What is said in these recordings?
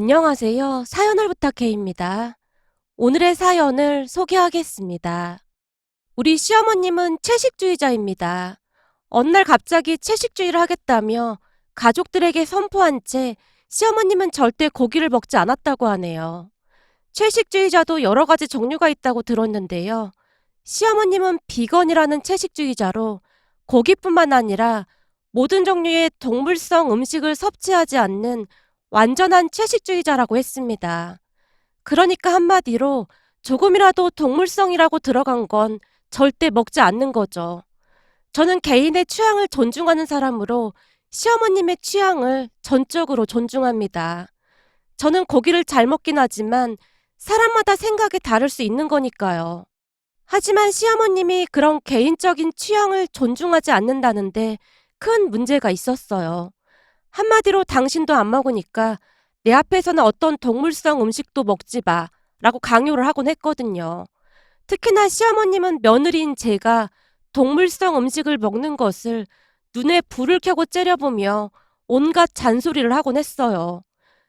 안녕하세요. 사연을 부탁해입니다. 오늘의 사연을 소개하겠습니다. 우리 시어머님은 채식주의자입니다. 어느 날 갑자기 채식주의를 하겠다며 가족들에게 선포한 채 시어머님은 절대 고기를 먹지 않았다고 하네요. 채식주의자도 여러 가지 종류가 있다고 들었는데요. 시어머님은 비건이라는 채식주의자로 고기뿐만 아니라 모든 종류의 동물성 음식을 섭취하지 않는 완전한 채식주의자라고 했습니다. 그러니까 한마디로 조금이라도 동물성이라고 들어간 건 절대 먹지 않는 거죠. 저는 개인의 취향을 존중하는 사람으로 시어머님의 취향을 전적으로 존중합니다. 저는 고기를 잘 먹긴 하지만 사람마다 생각이 다를 수 있는 거니까요. 하지만 시어머님이 그런 개인적인 취향을 존중하지 않는다는데 큰 문제가 있었어요. 한마디로 당신도 안 먹으니까 내 앞에서는 어떤 동물성 음식도 먹지 마 라고 강요를 하곤 했거든요. 특히나 시어머님은 며느리인 제가 동물성 음식을 먹는 것을 눈에 불을 켜고 째려보며 온갖 잔소리를 하곤 했어요.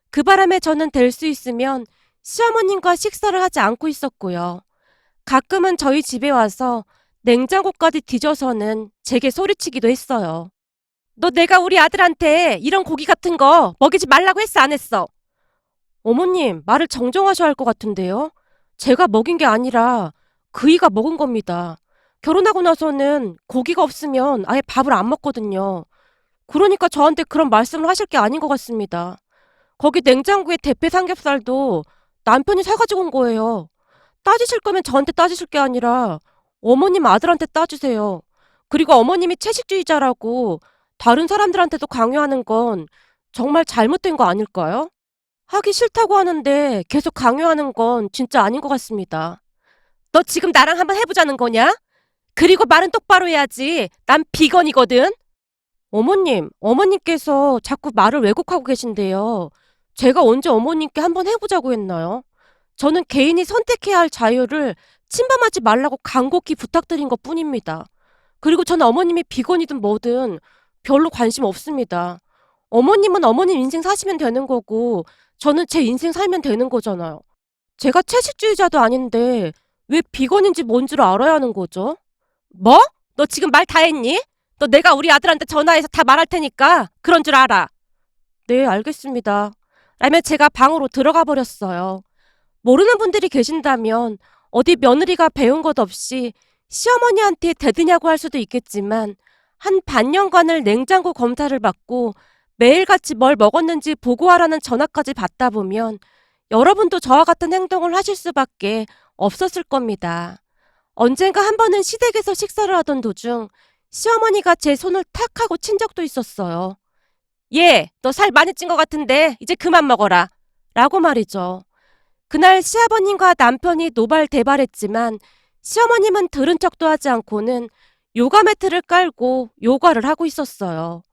그 바람에 저는 될 수 있으면 시어머님과 식사를 하지 않고 있었고요. 가끔은 저희 집에 와서 냉장고까지 뒤져서는 제게 소리치기도 했어요. 너 내가 우리 아들한테 이런 고기 같은 거 먹이지 말라고 했어, 안 했어? 어머님, 말을 정정하셔야 할 것 같은데요? 제가 먹인 게 아니라 그이가 먹은 겁니다. 결혼하고 나서는 고기가 없으면 아예 밥을 안 먹거든요. 그러니까 저한테 그런 말씀을 하실 게 아닌 것 같습니다. 거기 냉장고에 대패 삼겹살도 남편이 사가지고 온 거예요. 따지실 거면 저한테 따지실 게 아니라 어머님 아들한테 따주세요. 그리고 어머님이 채식주의자라고 다른 사람들한테도 강요하는 건 정말 잘못된 거 아닐까요? 하기 싫다고 하는데 계속 강요하는 건 진짜 아닌 것 같습니다. 너 지금 나랑 한번 해보자는 거냐? 그리고 말은 똑바로 해야지. 난 비건이거든. 어머님께서 자꾸 말을 왜곡하고 계신데요. 제가 언제 어머님께 한번 해보자고 했나요? 저는 개인이 선택해야 할 자유를 침범하지 말라고 간곡히 부탁드린 것 뿐입니다. 그리고 저는 어머님이 비건이든 뭐든 별로 관심 없습니다. 어머님은 어머님 인생 사시면 되는 거고 저는 제 인생 살면 되는 거잖아요. 제가 채식주의자도 아닌데 왜 비건인지 뭔 줄 알아야 하는 거죠? 뭐? 너 지금 말 다 했니? 너 내가 우리 아들한테 전화해서 다 말할 테니까 그런 줄 알아. 네, 알겠습니다. 라며 제가 방으로 들어가 버렸어요. 모르는 분들이 계신다면 어디 며느리가 배운 것 없이 시어머니한테 대드냐고 할 수도 있겠지만 한 반년간을 냉장고 검사를 받고 매일같이 뭘 먹었는지 보고하라는 전화까지 받다 보면 여러분도 저와 같은 행동을 하실 수밖에 없었을 겁니다. 언젠가 한 번은 시댁에서 식사를 하던 도중 시어머니가 제 손을 탁 하고 친 적도 있었어요. 얘, 너 살 많이 찐 것 같은데 이제 그만 먹어라. 라고 말이죠. 그날 시아버님과 남편이 노발대발했지만 시어머님은 들은 척도 하지 않고는 요가 매트를 깔고 요가를 하고 있었어요.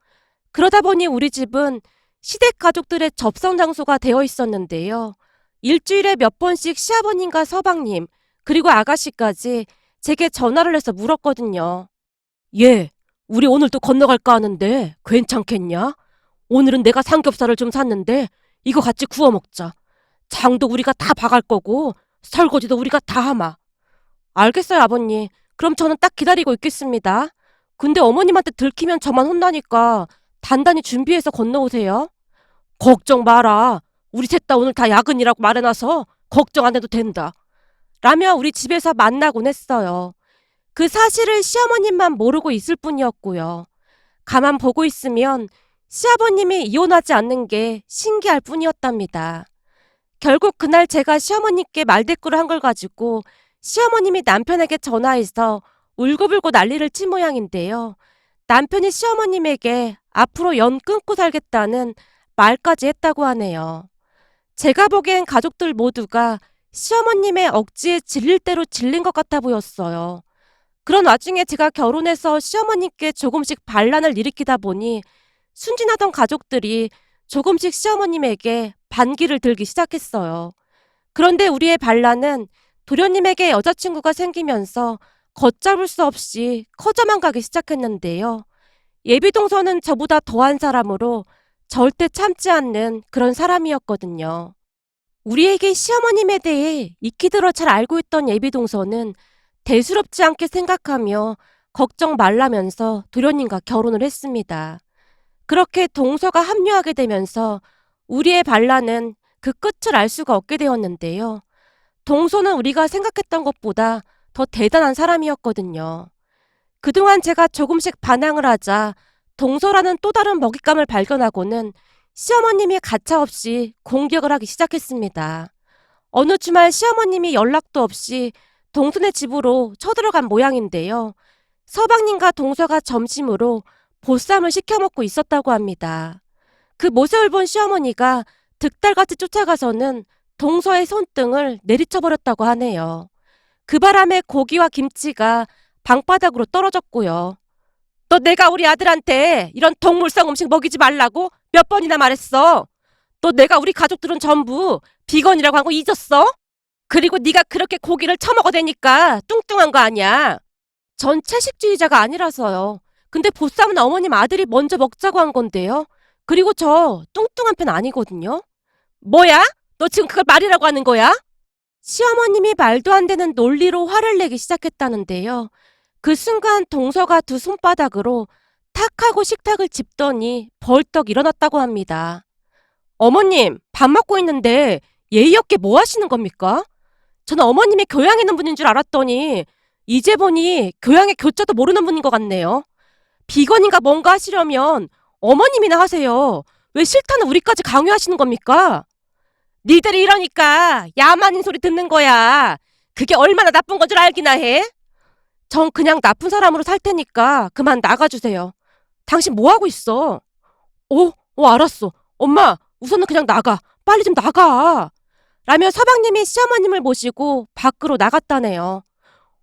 그러다 보니 우리 집은 시댁 가족들의 접선 장소가 되어 있었는데요. 일주일에 몇 번씩 시아버님과 서방님, 그리고 아가씨까지 제게 전화를 해서 물었거든요. 예, 우리 오늘 또 건너갈까 하는데 괜찮겠냐? 오늘은 내가 삼겹살을 좀 샀는데 이거 같이 구워 먹자. 장도 우리가 다 봐갈 거고 설거지도 우리가 다 하마. 알겠어요, 아버님. 그럼 저는 딱 기다리고 있겠습니다. 근데 어머님한테 들키면 저만 혼나니까 단단히 준비해서 건너오세요. 걱정 마라. 우리 셋 다 오늘 다 야근이라고 말해놔서 걱정 안 해도 된다. 라며 우리 집에서 만나곤 했어요. 그 사실을 시어머님만 모르고 있을 뿐이었고요. 가만 보고 있으면 시아버님이 이혼하지 않는 게 신기할 뿐이었답니다. 결국 그날 제가 시어머님께 말대꾸를 한 걸 가지고 시어머님이 남편에게 전화해서 울고불고 난리를 친 모양인데요. 남편이 시어머님에게 앞으로 연 끊고 살겠다는 말까지 했다고 하네요. 제가 보기엔 가족들 모두가 시어머님의 억지에 질릴 대로 질린 것 같아 보였어요. 그런 와중에 제가 결혼해서 시어머님께 조금씩 반란을 일으키다 보니 순진하던 가족들이 조금씩 시어머님에게 반기를 들기 시작했어요. 그런데 우리의 반란은 도련님에게 여자친구가 생기면서 걷잡을 수 없이 커져만 가기 시작했는데요. 예비동서는 저보다 더한 사람으로 절대 참지 않는 그런 사람이었거든요. 우리에게 시어머님에 대해 익히 들어 잘 알고 있던 예비동서는 대수롭지 않게 생각하며 걱정 말라면서 도련님과 결혼을 했습니다. 그렇게 동서가 합류하게 되면서 우리의 반란은 그 끝을 알 수가 없게 되었는데요. 동서는 우리가 생각했던 것보다 더 대단한 사람이었거든요. 그동안 제가 조금씩 반항을 하자 동서라는 또 다른 먹잇감을 발견하고는 시어머님이 가차없이 공격을 하기 시작했습니다. 어느 주말 시어머님이 연락도 없이 동선의 집으로 쳐들어간 모양인데요. 서방님과 동서가 점심으로 보쌈을 시켜 먹고 있었다고 합니다. 그 모습을 본 시어머니가 득달같이 쫓아가서는 동서의 손등을 내리쳐버렸다고 하네요. 그 바람에 고기와 김치가 방바닥으로 떨어졌고요. 너 내가 우리 아들한테 이런 동물성 음식 먹이지 말라고 몇 번이나 말했어. 너 내가 우리 가족들은 전부 비건이라고 한 거 잊었어? 그리고 네가 그렇게 고기를 처먹어대니까 뚱뚱한 거 아니야. 전 채식주의자가 아니라서요. 근데 보쌈은 어머님 아들이 먼저 먹자고 한 건데요. 그리고 저 뚱뚱한 편 아니거든요. 뭐야? 너 지금 그걸 말이라고 하는 거야? 시어머님이 말도 안 되는 논리로 화를 내기 시작했다는데요. 그 순간 동서가 두 손바닥으로 탁 하고 식탁을 짚더니 벌떡 일어났다고 합니다. 어머님, 밥 먹고 있는데 예의 없게 뭐 하시는 겁니까? 저는 어머님이 교양 있는 분인 줄 알았더니 이제 보니 교양의 교자도 모르는 분인 것 같네요. 비건인가 뭔가 하시려면 어머님이나 하세요. 왜 싫다는 우리까지 강요하시는 겁니까? 니들이 이러니까 야만인 소리 듣는 거야. 그게 얼마나 나쁜 건 줄 알기나 해? 전 그냥 나쁜 사람으로 살 테니까 그만 나가주세요. 당신 뭐 하고 있어? 알았어. 엄마, 우선은 그냥 나가. 빨리 좀 나가. 라며 서방님이 시어머님을 모시고 밖으로 나갔다네요.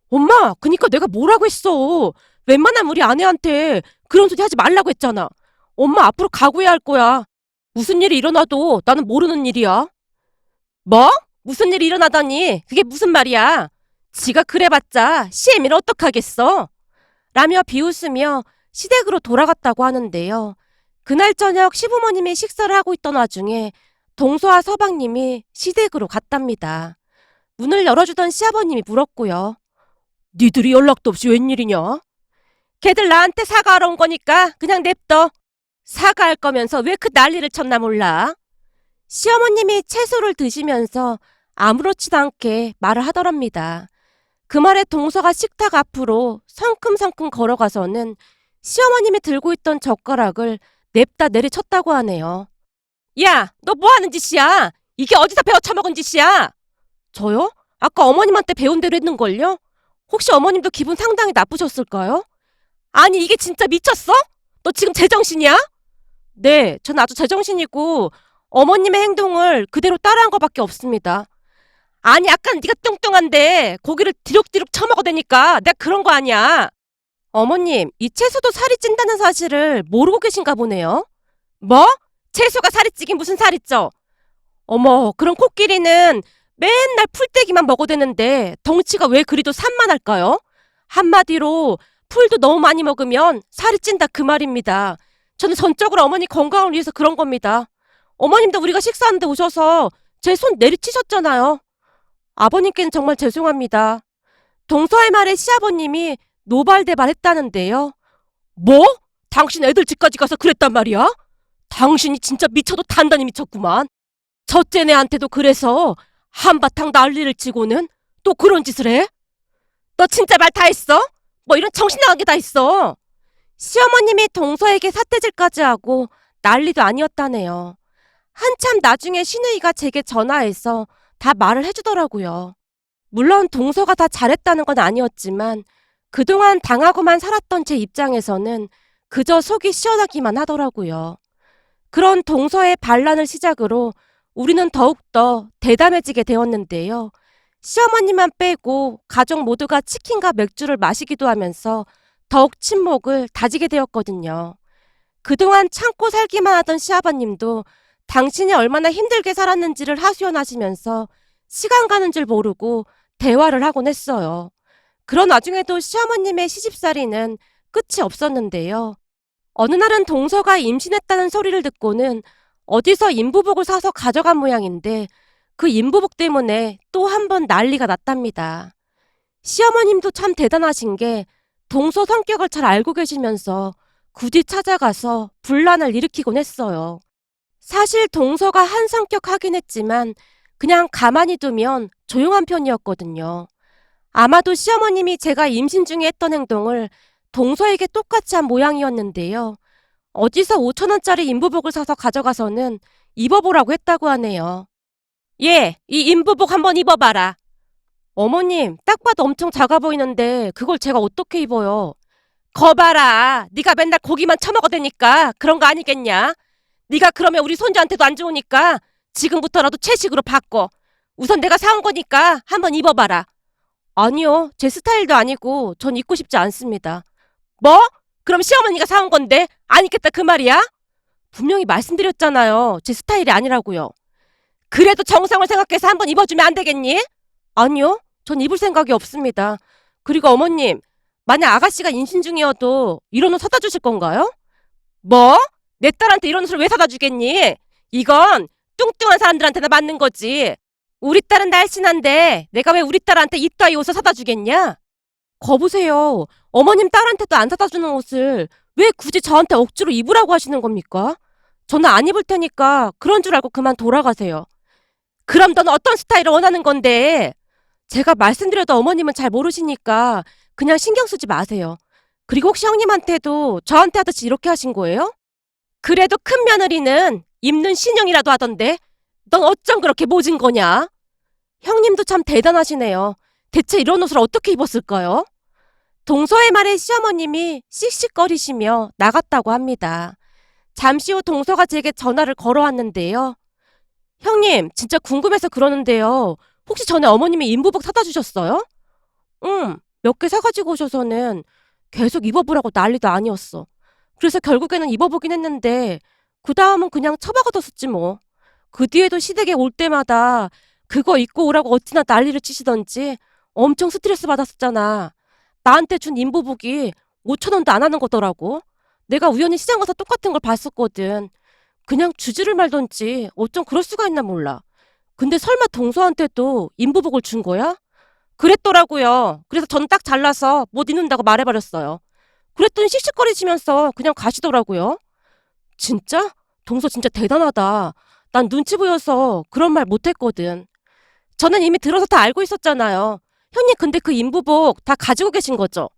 엄마, 그니까 내가 뭐라고 했어. 웬만하면 우리 아내한테 그런 소리 하지 말라고 했잖아. 엄마 앞으로 각오해야 할 거야. 무슨 일이 일어나도 나는 모르는 일이야. 뭐? 무슨 일이 일어나다니? 그게 무슨 말이야? 지가 그래봤자 CM이를 어떡하겠어? 라며 비웃으며 시댁으로 돌아갔다고 하는데요. 그날 저녁 시부모님이 식사를 하고 있던 와중에 동서와 서방님이 시댁으로 갔답니다. 문을 열어주던 시아버님이 물었고요. 니들이 연락도 없이 웬일이냐? 걔들 나한테 사과하러 온 거니까 그냥 냅둬. 사과할 거면서 왜 그 난리를 쳤나 몰라. 시어머님이 채소를 드시면서 아무렇지도 않게 말을 하더랍니다. 그 말에 동서가 식탁 앞으로 성큼성큼 걸어가서는 시어머님이 들고 있던 젓가락을 냅다 내리쳤다고 하네요. 야, 너 뭐 하는 짓이야? 이게 어디서 배워 처먹은 짓이야? 저요? 아까 어머님한테 배운 대로 했는걸요? 혹시 어머님도 기분 상당히 나쁘셨을까요? 아니, 이게 진짜 미쳤어? 너 지금 제정신이야? 네, 전 아주 제정신이고 어머님의 행동을 그대로 따라한 것밖에 없습니다. 아니, 아까 네가 뚱뚱한데 고기를 디룩디룩 처먹어대니까 내가 그런 거 아니야. 어머님, 이 채소도 살이 찐다는 사실을 모르고 계신가 보네요. 뭐? 채소가 살이 찌긴 무슨 살이 쪄? 어머, 그럼 코끼리는 맨날 풀떼기만 먹어대는데 덩치가 왜 그리도 산만할까요? 한마디로 풀도 너무 많이 먹으면 살이 찐다 그 말입니다. 저는 전적으로 어머니 건강을 위해서 그런 겁니다. 어머님도 우리가 식사하는데 오셔서 제 손 내리치셨잖아요. 아버님께는 정말 죄송합니다. 동서의 말에 시아버님이 노발대발했다는데요. 뭐? 당신 애들 집까지 가서 그랬단 말이야? 당신이 진짜 미쳐도 단단히 미쳤구만. 첫째 내한테도 그래서 한바탕 난리를 치고는 또 그런 짓을 해? 너 진짜 말 다 했어? 뭐 이런 정신 나간 게 다 있어. 시어머님이 동서에게 삿대질까지 하고 난리도 아니었다네요. 한참 나중에 시누이가 제게 전화해서 다 말을 해주더라고요. 물론 동서가 다 잘했다는 건 아니었지만 그동안 당하고만 살았던 제 입장에서는 그저 속이 시원하기만 하더라고요. 그런 동서의 반란을 시작으로 우리는 더욱더 대담해지게 되었는데요. 시어머니만 빼고 가족 모두가 치킨과 맥주를 마시기도 하면서 더욱 친목을 다지게 되었거든요. 그동안 참고 살기만 하던 시아버님도 당신이 얼마나 힘들게 살았는지를 하소연하시면서 시간 가는 줄 모르고 대화를 하곤 했어요. 그런 와중에도 시어머님의 시집살이는 끝이 없었는데요. 어느 날은 동서가 임신했다는 소리를 듣고는 어디서 인부복을 사서 가져간 모양인데 그 인부복 때문에 또 한 번 난리가 났답니다. 시어머님도 참 대단하신 게 동서 성격을 잘 알고 계시면서 굳이 찾아가서 분란을 일으키곤 했어요. 사실 동서가 한 성격 하긴 했지만 그냥 가만히 두면 조용한 편이었거든요. 아마도 시어머님이 제가 임신 중에 했던 행동을 동서에게 똑같이 한 모양이었는데요. 어디서 5,000원짜리 인부복을 사서 가져가서는 입어보라고 했다고 하네요. 예, 이 인부복 한번 입어봐라. 어머님, 딱 봐도 엄청 작아 보이는데 그걸 제가 어떻게 입어요? 거봐라. 네가 맨날 고기만 처먹어대니까 그런 거 아니겠냐? 네가 그러면 우리 손주한테도 안 좋으니까 지금부터라도 채식으로 바꿔. 우선 내가 사온 거니까 한번 입어봐라. 아니요, 제 스타일도 아니고 전 입고 싶지 않습니다. 뭐? 그럼 시어머니가 사온 건데 안 입겠다 그 말이야? 분명히 말씀드렸잖아요. 제 스타일이 아니라고요. 그래도 정성을 생각해서 한번 입어주면 안 되겠니? 아니요, 전 입을 생각이 없습니다. 그리고 어머님, 만약 아가씨가 임신 중이어도 이런 옷 사다 주실 건가요? 뭐? 내 딸한테 이런 옷을 왜 사다 주겠니? 이건 뚱뚱한 사람들한테나 맞는 거지. 우리 딸은 날씬한데 내가 왜 우리 딸한테 이 따위 옷을 사다 주겠냐? 거보세요. 어머님 딸한테도 안 사다 주는 옷을 왜 굳이 저한테 억지로 입으라고 하시는 겁니까? 저는 안 입을 테니까 그런 줄 알고 그만 돌아가세요. 그럼 넌 어떤 스타일을 원하는 건데? 제가 말씀드려도 어머님은 잘 모르시니까 그냥 신경 쓰지 마세요. 그리고 혹시 형님한테도 저한테 하듯이 이렇게 하신 거예요? 그래도 큰 며느리는 입는 신용이라도 하던데 넌 어쩜 그렇게 모진 거냐? 형님도 참 대단하시네요. 대체 이런 옷을 어떻게 입었을까요? 동서의 말에 시어머님이 씩씩거리시며 나갔다고 합니다. 잠시 후 동서가 제게 전화를 걸어왔는데요. 형님, 진짜 궁금해서 그러는데요. 혹시 전에 어머님이 인부복 사다 주셨어요? 응, 몇 개 사가지고 오셔서는 계속 입어보라고 난리도 아니었어. 그래서 결국에는 입어보긴 했는데 그 다음은 그냥 처박아뒀었지 뭐. 그 뒤에도 시댁에 올 때마다 그거 입고 오라고 어찌나 난리를 치시던지 엄청 스트레스 받았었잖아. 나한테 준 인부복이 5,000원도 안 하는 거더라고. 내가 우연히 시장 가서 똑같은 걸 봤었거든. 그냥 주지를 말던지 어쩜 그럴 수가 있나 몰라. 근데 설마 동서한테도 인부복을 준 거야? 그랬더라고요. 그래서 전 딱 잘라서 못 입는다고 말해버렸어요. 그랬더니 씩씩거리시면서 그냥 가시더라고요. 진짜? 동서 진짜 대단하다. 난 눈치 보여서 그런 말 못했거든. 저는 이미 들어서 다 알고 있었잖아요. 형님 근데 그 인부복 다 가지고 계신 거죠?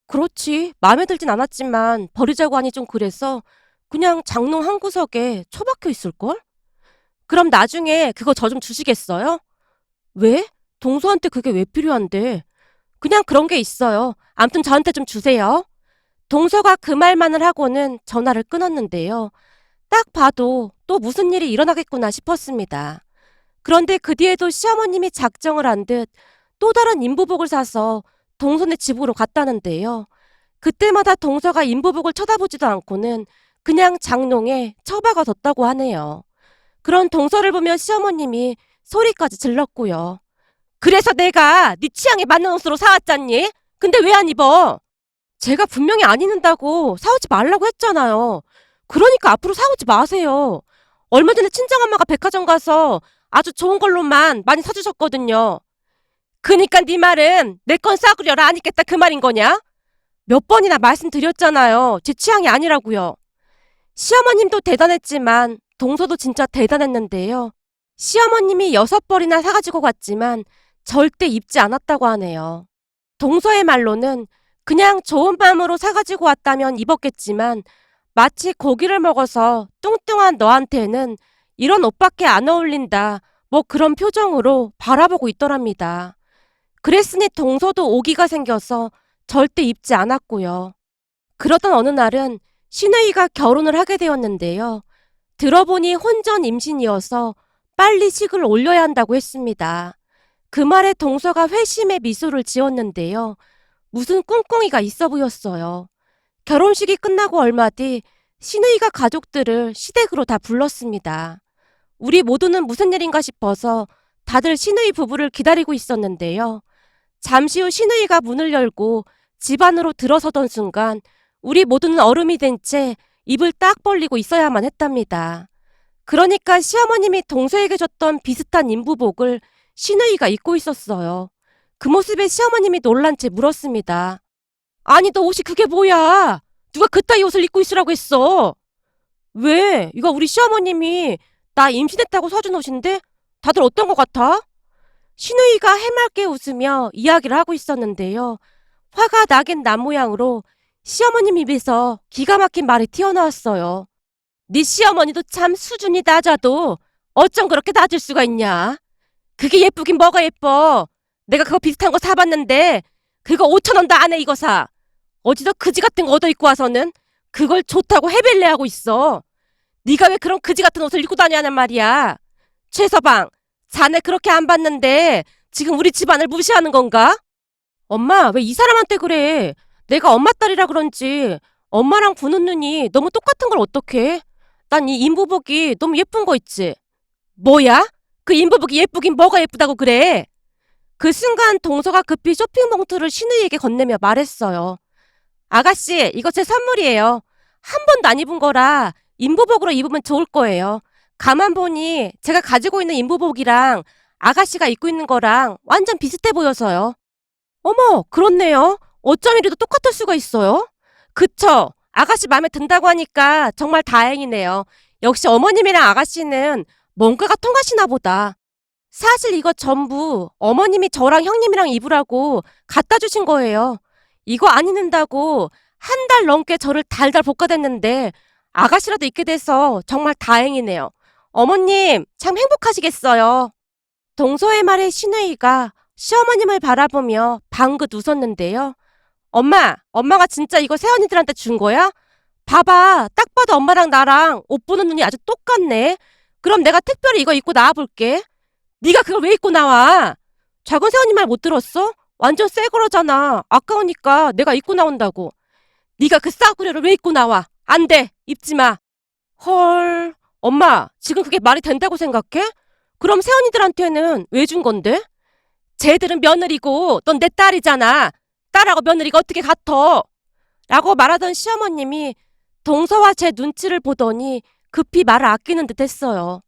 그렇지. 마음에 들진 않았지만 버리자고 하니 좀 그래서 그냥 장롱 한 구석에 처박혀 있을걸? 그럼 나중에 그거 저 좀 주시겠어요? 왜? 동서한테 그게 왜 필요한데? 그냥 그런 게 있어요. 암튼 저한테 좀 주세요. 동서가 그 말만을 하고는 전화를 끊었는데요. 딱 봐도 또 무슨 일이 일어나겠구나 싶었습니다. 그런데 그 뒤에도 시어머님이 작정을 한 듯 또 다른 인부복을 사서 동서네 집으로 갔다는데요. 그때마다 동서가 인부복을 쳐다보지도 않고는 그냥 장롱에 처박아 뒀다고 하네요. 그런 동서를 보며 시어머님이 소리까지 질렀고요. 그래서 내가 네 취향에 맞는 옷으로 사왔잖니? 근데 왜 안 입어? 제가 분명히 안 입는다고 사오지 말라고 했잖아요. 그러니까 앞으로 사오지 마세요. 얼마 전에 친정엄마가 백화점 가서 아주 좋은 걸로만 많이 사주셨거든요. 그니까 네 말은 내 건 싸구려라 안 입겠다 그 말인 거냐? 몇 번이나 말씀드렸잖아요. 제 취향이 아니라고요. 시어머님도 대단했지만 동서도 진짜 대단했는데요. 시어머님이 6벌이나 사가지고 갔지만 절대 입지 않았다고 하네요. 동서의 말로는 그냥 좋은 마음으로 사가지고 왔다면 입었겠지만 마치 고기를 먹어서 뚱뚱한 너한테는 이런 옷밖에 안 어울린다. 뭐 그런 표정으로 바라보고 있더랍니다. 그랬으니 동서도 오기가 생겨서 절대 입지 않았고요. 그러던 어느 날은 시누이가 결혼을 하게 되었는데요. 들어보니 혼전 임신이어서 빨리 식을 올려야 한다고 했습니다. 그 말에 동서가 회심의 미소를 지었는데요. 무슨 꿍꿍이가 있어 보였어요. 결혼식이 끝나고 얼마 뒤 시누이가 가족들을 시댁으로 다 불렀습니다. 우리 모두는 무슨 일인가 싶어서 다들 시누이 부부를 기다리고 있었는데요. 잠시 후 시누이가 문을 열고 집 안으로 들어서던 순간 우리 모두는 얼음이 된 채 입을 딱 벌리고 있어야만 했답니다. 그러니까 시어머님이 동서에게 줬던 비슷한 인부복을 시누이가 입고 있었어요. 그 모습에 시어머님이 놀란 채 물었습니다. 아니, 너 옷이 그게 뭐야? 누가 그따위 옷을 입고 있으라고 했어? 왜? 이거 우리 시어머님이 나 임신했다고 사준 옷인데? 다들 어떤 것 같아? 시누이가 해맑게 웃으며 이야기를 하고 있었는데요. 화가 나긴 난 모양으로 시어머님 입에서 기가 막힌 말이 튀어나왔어요. 네 시어머니도 참 수준이 낮아도 어쩜 그렇게 낮을 수가 있냐? 그게 예쁘긴 뭐가 예뻐. 내가 그거 비슷한 거 사봤는데 그거 5,000원도 안 해 이거 사. 어디서 그지 같은 거 얻어 입고 와서는 그걸 좋다고 해벨레하고 있어. 네가 왜 그런 그지 같은 옷을 입고 다녀하는 말이야. 최서방, 자네 그렇게 안 봤는데 지금 우리 집안을 무시하는 건가? 엄마, 왜 이 사람한테 그래? 내가 엄마 딸이라 그런지 엄마랑 보는 눈이 너무 똑같은 걸 어떡해? 난 이 인부복이 너무 예쁜 거 있지? 뭐야? 그 인부복이 예쁘긴 뭐가 예쁘다고 그래? 그 순간 동서가 급히 쇼핑 봉투를 신우이에게 건네며 말했어요. 아가씨, 이거 제 선물이에요. 한 번도 안 입은 거라 인부복으로 입으면 좋을 거예요. 가만 보니 제가 가지고 있는 인부복이랑 아가씨가 입고 있는 거랑 완전 비슷해 보여서요. 어머, 그렇네요. 어쩜 이래도 똑같을 수가 있어요? 그쵸? 아가씨 마음에 든다고 하니까 정말 다행이네요. 역시 어머님이랑 아가씨는 뭔가가 통하시나 보다. 사실 이거 전부 어머님이 저랑 형님이랑 입으라고 갖다 주신 거예요. 이거 안 입는다고 한 달 넘게 저를 달달 볶아댔는데 아가씨라도 입게 돼서 정말 다행이네요. 어머님, 참 행복하시겠어요. 동서의 말에 신우이가 시어머님을 바라보며 방긋 웃었는데요. 엄마가 진짜 이거 새언니들한테 준 거야? 봐봐, 딱 봐도 엄마랑 나랑 옷 보는 눈이 아주 똑같네. 그럼 내가 특별히 이거 입고 나와볼게. 네가 그걸 왜 입고 나와? 작은 새언니 말 못 들었어? 완전 새 거라잖아. 아까우니까 내가 입고 나온다고. 네가 그 싸구려를 왜 입고 나와? 안 돼, 입지 마. 헐, 엄마, 지금 그게 말이 된다고 생각해? 그럼 새언니들한테는 왜 준 건데? 쟤들은 며느리고 넌 내 딸이잖아. 딸하고 며느리가 어떻게 같어? 라고 말하던 시어머님이 동서와 제 눈치를 보더니 급히 말을 아끼는 듯 했어요.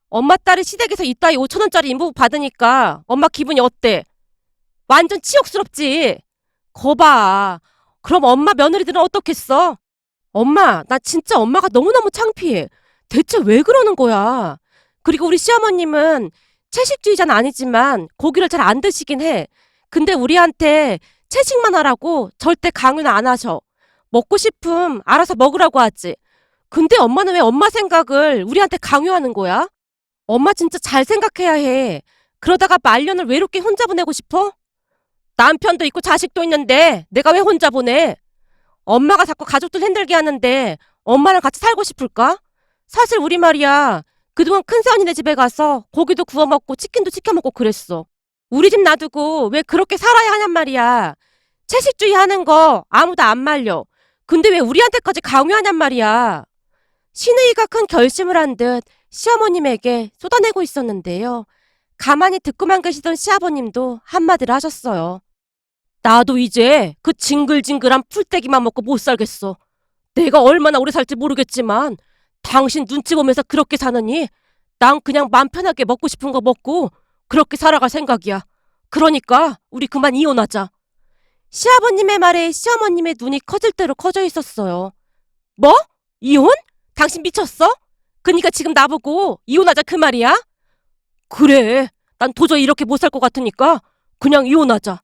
엄마 딸이 시댁에서 이따위 5,000원짜리 인부복 받으니까 엄마 기분이 어때? 완전 치욕스럽지? 거봐. 그럼 엄마 며느리들은 어떻겠어? 엄마, 나 진짜 엄마가 너무너무 창피해. 대체 왜 그러는 거야? 그리고 우리 시어머님은 채식주의자는 아니지만 고기를 잘 안 드시긴 해. 근데 우리한테 채식만 하라고 절대 강요는 안 하셔. 먹고 싶음 알아서 먹으라고 하지. 근데 엄마는 왜 엄마 생각을 우리한테 강요하는 거야? 엄마 진짜 잘 생각해야 해. 그러다가 말년을 외롭게 혼자 보내고 싶어? 남편도 있고 자식도 있는데 내가 왜 혼자 보내? 엄마가 자꾸 가족들 힘들게 하는데 엄마랑 같이 살고 싶을까? 사실 우리 말이야. 그동안 큰새언니네 집에 가서 고기도 구워 먹고 치킨도 시켜 먹고 그랬어. 우리 집 놔두고 왜 그렇게 살아야 하냔 말이야. 채식주의 하는 거 아무도 안 말려. 근데 왜 우리한테까지 강요하냔 말이야. 신우이가 큰 결심을 한 듯 시어머님에게 쏟아내고 있었는데요. 가만히 듣고만 계시던 시아버님도 한마디를 하셨어요. 나도 이제 그 징글징글한 풀떼기만 먹고 못 살겠어. 내가 얼마나 오래 살지 모르겠지만 당신 눈치 보면서 그렇게 사느니 난 그냥 맘 편하게 먹고 싶은 거 먹고 그렇게 살아갈 생각이야. 그러니까 우리 그만 이혼하자. 시아버님의 말에 시어머님의 눈이 커질 대로 커져 있었어요. 뭐? 이혼? 당신 미쳤어? 그니까 지금 나보고 이혼하자 그 말이야? 그래. 난 도저히 이렇게 못 살 것 같으니까 그냥 이혼하자.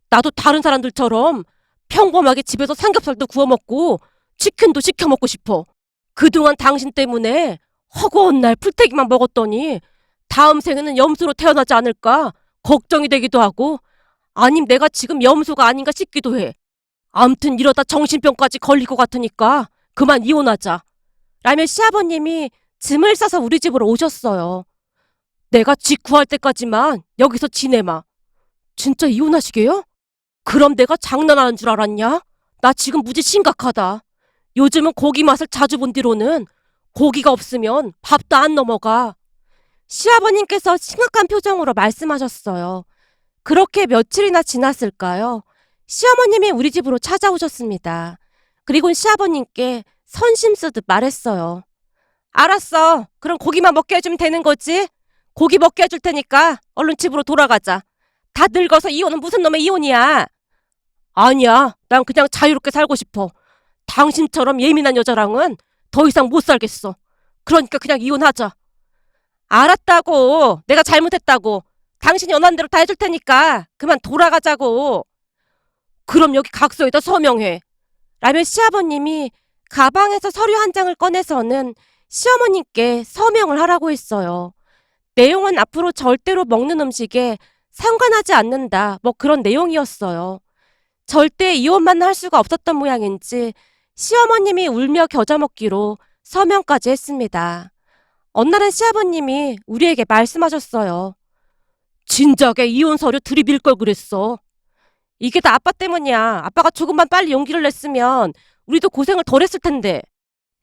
나도 다른 사람들처럼 평범하게 집에서 삼겹살도 구워 먹고 치킨도 시켜 먹고 싶어. 그동안 당신 때문에 허구한 날 풀떼기만 먹었더니 다음 생에는 염소로 태어나지 않을까 걱정이 되기도 하고 아님 내가 지금 염소가 아닌가 싶기도 해. 암튼 이러다 정신병까지 걸릴 것 같으니까 그만 이혼하자. 라며 시아버님이 짐을 싸서 우리 집으로 오셨어요. 내가 집 구할 때까지만 여기서 지내마. 진짜 이혼하시게요? 그럼 내가 장난하는 줄 알았냐? 나 지금 무지 심각하다. 요즘은 고기 맛을 자주 본 뒤로는 고기가 없으면 밥도 안 넘어가. 시아버님께서 심각한 표정으로 말씀하셨어요. 그렇게 며칠이나 지났을까요? 시어머님이 우리 집으로 찾아오셨습니다. 그리고 시아버님께 선심 쓰듯 말했어요. 알았어. 그럼 고기만 먹게 해주면 되는 거지? 고기 먹게 해줄 테니까 얼른 집으로 돌아가자. 다 늙어서 이혼은 무슨 놈의 이혼이야? 아니야. 난 그냥 자유롭게 살고 싶어. 당신처럼 예민한 여자랑은 더 이상 못 살겠어. 그러니까 그냥 이혼하자. 알았다고. 내가 잘못했다고. 당신이 원하는 대로 다 해줄 테니까 그만 돌아가자고. 그럼 여기 각서에다 서명해. 라며 시아버님이 가방에서 서류 한 장을 꺼내서는 시어머님께 서명을 하라고 했어요. 내용은 앞으로 절대로 먹는 음식에 상관하지 않는다. 뭐 그런 내용이었어요. 절대 이혼만 할 수가 없었던 모양인지 시어머님이 울며 겨자 먹기로 서명까지 했습니다. 어느 날은 시아버님이 우리에게 말씀하셨어요. 진작에 이혼 서류 들이밀 걸 그랬어. 이게 다 아빠 때문이야. 아빠가 조금만 빨리 용기를 냈으면 우리도 고생을 덜 했을 텐데.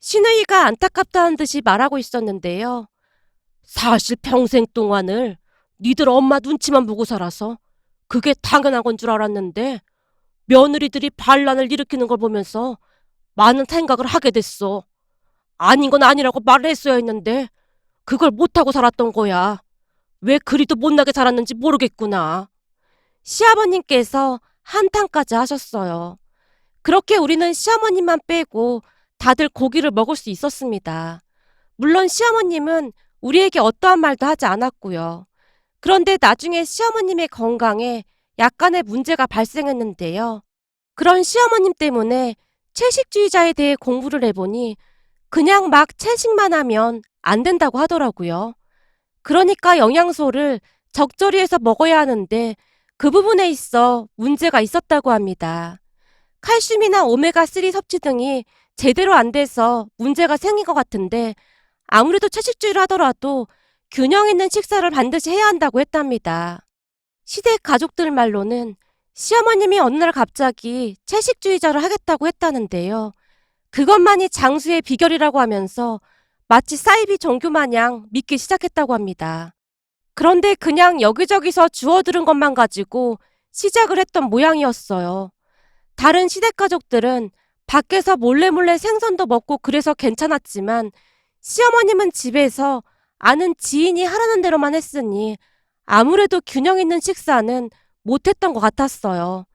시누이가 안타깝다는 듯이 말하고 있었는데요. 사실 평생 동안을 니들 엄마 눈치만 보고 살아서 그게 당연한 건 줄 알았는데 며느리들이 반란을 일으키는 걸 보면서 많은 생각을 하게 됐어. 아닌 건 아니라고 말을 했어야 했는데 그걸 못하고 살았던 거야. 왜 그리도 못나게 살았는지 모르겠구나. 시아버님께서 한탄까지 하셨어요. 그렇게 우리는 시어머님만 빼고 다들 고기를 먹을 수 있었습니다. 물론 시어머님은 우리에게 어떠한 말도 하지 않았고요. 그런데 나중에 시어머님의 건강에 약간의 문제가 발생했는데요. 그런 시어머님 때문에 채식주의자에 대해 공부를 해보니 그냥 막 채식만 하면 안 된다고 하더라고요. 그러니까 영양소를 적절히 해서 먹어야 하는데 그 부분에 있어 문제가 있었다고 합니다. 칼슘이나 오메가3 섭취 등이 제대로 안 돼서 문제가 생긴 것 같은데 아무래도 채식주의를 하더라도 균형 있는 식사를 반드시 해야 한다고 했답니다. 시댁 가족들 말로는 시어머님이 어느 날 갑자기 채식주의자를 하겠다고 했다는데요. 그것만이 장수의 비결이라고 하면서 마치 사이비 종교 마냥 믿기 시작했다고 합니다. 그런데 그냥 여기저기서 주워들은 것만 가지고 시작을 했던 모양이었어요. 다른 시댁 가족들은 밖에서 몰래 생선도 먹고 그래서 괜찮았지만 시어머님은 집에서 아는 지인이 하라는 대로만 했으니 아무래도 균형 있는 식사는 못했던 것 같았어요.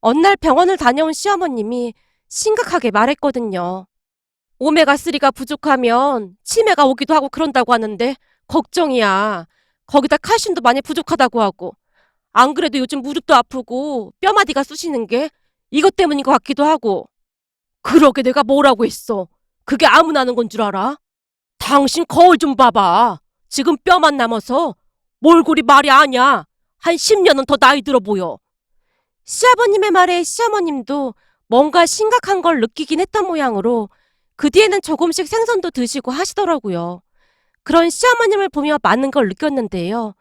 어느 날 병원을 다녀온 시어머님이 심각하게 말했거든요. 오메가3가 부족하면 치매가 오기도 하고 그런다고 하는데 걱정이야. 거기다 칼슘도 많이 부족하다고 하고. 안 그래도 요즘 무릎도 아프고 뼈마디가 쑤시는 게 이것 때문인 것 같기도 하고. 그러게 내가 뭐라고 했어. 그게 아무나 하는 건 줄 알아? 당신 거울 좀 봐봐. 지금 뼈만 남아서 몰골이 말이 아냐. 한 10년은 더 나이 들어 보여. 시아버님의 말에 시어머님도 뭔가 심각한 걸 느끼긴 했던 모양으로 그 뒤에는 조금씩 생선도 드시고 하시더라고요. 그런 시어머님을 보며 많은 걸 느꼈는데요.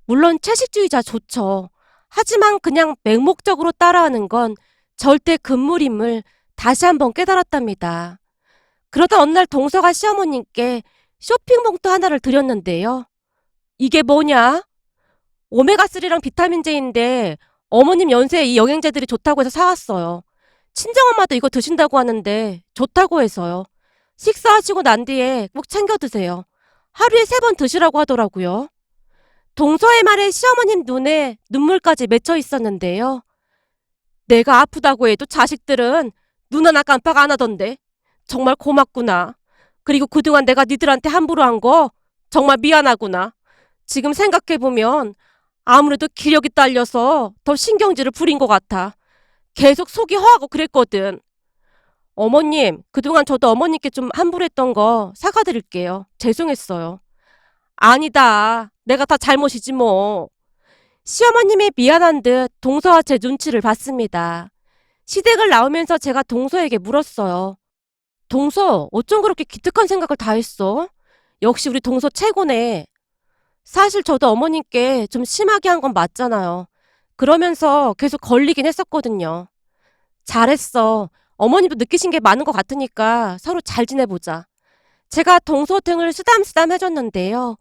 물론 채식주의자 좋죠. 하지만 그냥 맹목적으로 따라하는 건 절대 금물임을 다시 한번 깨달았답니다. 그러다 어느 날 동서가 시어머님께 쇼핑봉투 하나를 드렸는데요. 이게 뭐냐? 오메가3랑 비타민제인데 어머님 연세에 이 영양제들이 좋다고 해서 사왔어요. 친정엄마도 이거 드신다고 하는데 좋다고 해서요. 식사하시고 난 뒤에 꼭 챙겨 드세요. 하루에 3번 드시라고 하더라고요. 동서의 말에 시어머님 눈에 눈물까지 맺혀 있었는데요. 내가 아프다고 해도 자식들은 눈 하나 깜빡 안 하던데. 정말 고맙구나. 그리고 그동안 내가 니들한테 함부로 한 거 정말 미안하구나. 지금 생각해보면 아무래도 기력이 딸려서 더 신경질을 부린 것 같아. 계속 속이 허하고 그랬거든. 어머님, 그동안 저도 어머님께 좀 함부로 했던 거 사과드릴게요. 죄송했어요. 아니다. 내가 다 잘못이지 뭐. 시어머님이 미안한 듯 동서와 제 눈치를 봤습니다. 시댁을 나오면서 제가 동서에게 물었어요. 동서, 어쩜 그렇게 기특한 생각을 다 했어? 역시 우리 동서 최고네. 사실 저도 어머님께 좀 심하게 한 건 맞잖아요. 그러면서 계속 걸리긴 했었거든요. 잘했어. 어머님도 느끼신 게 많은 것 같으니까 서로 잘 지내보자. 제가 동서 등을 쓰담쓰담 해줬는데요.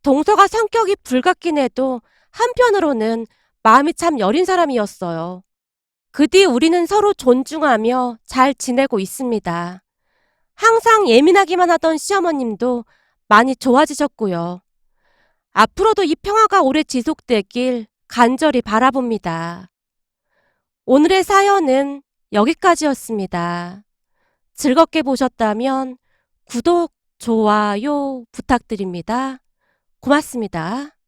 동서가 성격이 불같긴 해도 한편으로는 마음이 참 여린 사람이었어요. 그 뒤 우리는 서로 존중하며 잘 지내고 있습니다. 항상 예민하기만 하던 시어머님도 많이 좋아지셨고요. 앞으로도 이 평화가 오래 지속되길 간절히 바라봅니다. 오늘의 사연은 여기까지였습니다. 즐겁게 보셨다면 구독, 좋아요 부탁드립니다. 고맙습니다.